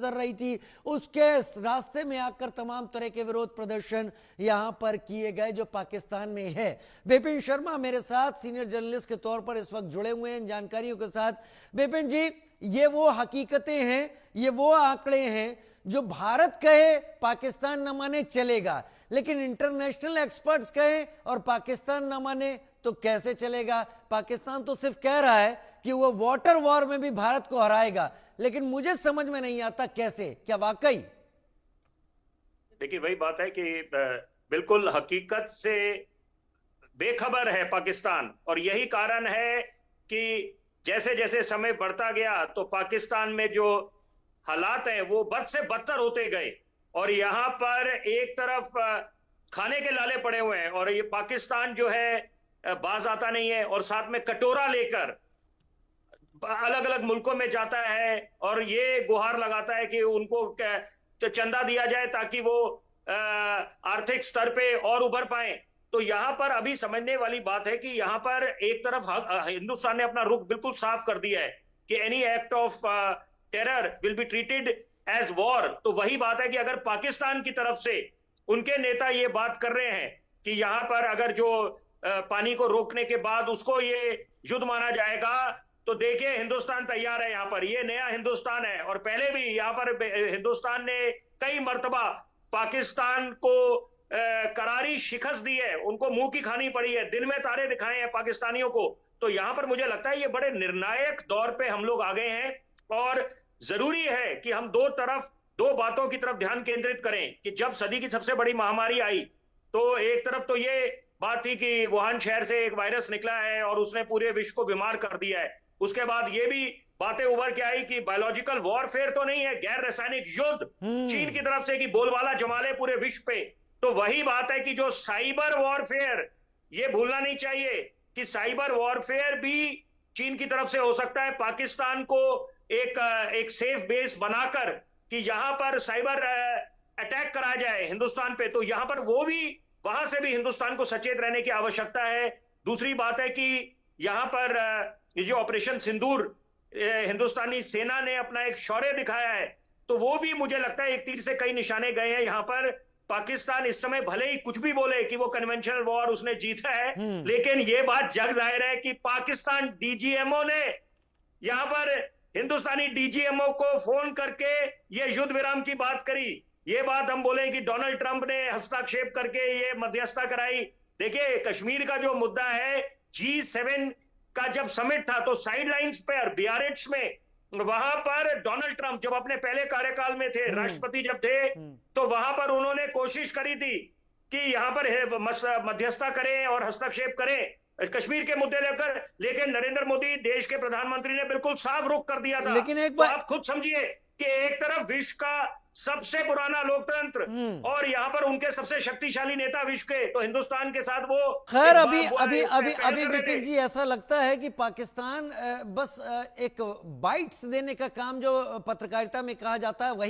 गुजर रही थी, उसके रास्ते में आकर तमाम तरह के विरोध प्रदर्शन यहां पर किए गए जो पाकिस्तान में है। विपिन शर्मा मेरे साथ सीनियर जर्नलिस्ट के तौर पर इस वक्त जुड़े हुए हैं इन जानकारियों के साथ। विपिन जी, ये वो हकीकतें हैं, ये वो आंकड़े हैं जो भारत कहे पाकिस्तान न माने चलेगा, लेकिन इंटरनेशनल एक्सपर्ट्स कहें और पाकिस्तान न माने तो कैसे चलेगा। पाकिस्तान तो सिर्फ कह रहा है कि वो वाटर वॉर में भी भारत को हराएगा, लेकिन मुझे समझ में नहीं आता कैसे, क्या वाकई? देखिए, वही बात है कि बिल्कुल हकीकत से बेखबर है पाकिस्तान, और यही कारण है कि जैसे जैसे समय बढ़ता गया तो पाकिस्तान में जो हालात हैं वो बद से बदतर होते गए, और यहाँ पर एक तरफ खाने के लाले पड़े हुए हैं और ये पाकिस्तान जो है बाज आता नहीं है, और साथ में कटोरा लेकर अलग अलग मुल्कों में जाता है और ये गुहार लगाता है कि उनको तो चंदा दिया जाए ताकि वो आर्थिक स्तर पे और उभर पाए। तो यहाँ पर अभी समझने वाली बात है कि यहाँ पर एक तरफ हिंदुस्तान ने अपना रुख बिल्कुल साफ कर दिया है कि any act of terror will be treated as war. तो वही बात है कि अगर पाकिस्तान की तरफ से उनके नेता ये बात कर रहे हैं कि यहाँ पर अगर जो पानी को रोकने के बाद उसको ये युद्ध माना जाएगा, तो देखिए हिंदुस्तान तैयार है। यहाँ पर ये नया हिंदुस्तान है, और पहले भी यहाँ पर हिंदुस्तान ने कई मर्तबा पाकिस्तान को करारी शिकस्त दी है, उनको मुंह की खानी पड़ी है, दिल में तारे दिखाए हैं पाकिस्तानियों को। तो यहाँ पर मुझे लगता है ये बड़े निर्णायक दौर पे हम लोग आ गए हैं, और जरूरी है कि हम दो बातों की तरफ ध्यान केंद्रित करें कि जब सदी की सबसे बड़ी महामारी आई तो एक तरफ तो ये बात थी कि वुहान शहर से एक वायरस निकला है और उसने पूरे विश्व को बीमार कर दिया है। उसके बाद ये भी बातें उभर के आई कि बायोलॉजिकल वॉरफेयर तो नहीं है, गैर रासायनिक युद्ध चीन की तरफ से कि बोलबाला जमा ले पूरे विश्व पे। तो वही बात है कि जो साइबर वॉरफेयर, ये भूलना नहीं चाहिए कि साइबर वॉरफेयर भी चीन की तरफ से हो सकता है। पाकिस्तान को एक सेफ बेस बनाकर कि यहां पर साइबर अटैक करा जाए हिंदुस्तान पे, तो यहां पर वो भी, वहां से भी हिंदुस्तान को सचेत रहने की आवश्यकता है। दूसरी बात है कि यहां पर ये जो ऑपरेशन सिंदूर हिंदुस्तानी सेना ने अपना एक शौर्य दिखाया है, तो वो भी मुझे लगता है एक तीर से कई निशाने गए हैं। यहाँ पर पाकिस्तान इस समय भले ही कुछ भी बोले कि वो कन्वेंशनल वॉर उसने जीता है, लेकिन ये बात जग जाहिर है कि पाकिस्तान डीजीएमओ ने यहाँ पर हिंदुस्तानी डीजीएमओ को फोन करके ये युद्ध विराम की बात करी। ये बात हम बोले कि डोनाल्ड ट्रंप ने हस्तक्षेप करके ये मध्यस्थता कराई। देखिए, कश्मीर का जो मुद्दा है, G7 का जब समिट था तो साइड लाइन्स पे और बियारेट्स में वहां पर डोनाल्ड ट्रंप जब अपने पहले कार्यकाल में थे, राष्ट्रपति जब थे, तो वहां पर उन्होंने कोशिश करी थी कि यहां पर मध्यस्थता करें और हस्तक्षेप करें कश्मीर के मुद्दे लेकर, लेकिन नरेंद्र मोदी देश के प्रधानमंत्री ने बिल्कुल साफ रुख कर दिया था। लेकिन एक तो आप खुद समझिए कि एक तरफ विश्व का सबसे पुराना लोकतंत्र और यहाँ पर उनके सबसे शक्तिशाली नेता विश्व के, तो हिंदुस्तान के साथ वो खैर अभी विपिन जी, ऐसा लगता है कि पाकिस्तान बस एक बाइट्स देने का काम जो पत्रकारिता में कहा जाता है वही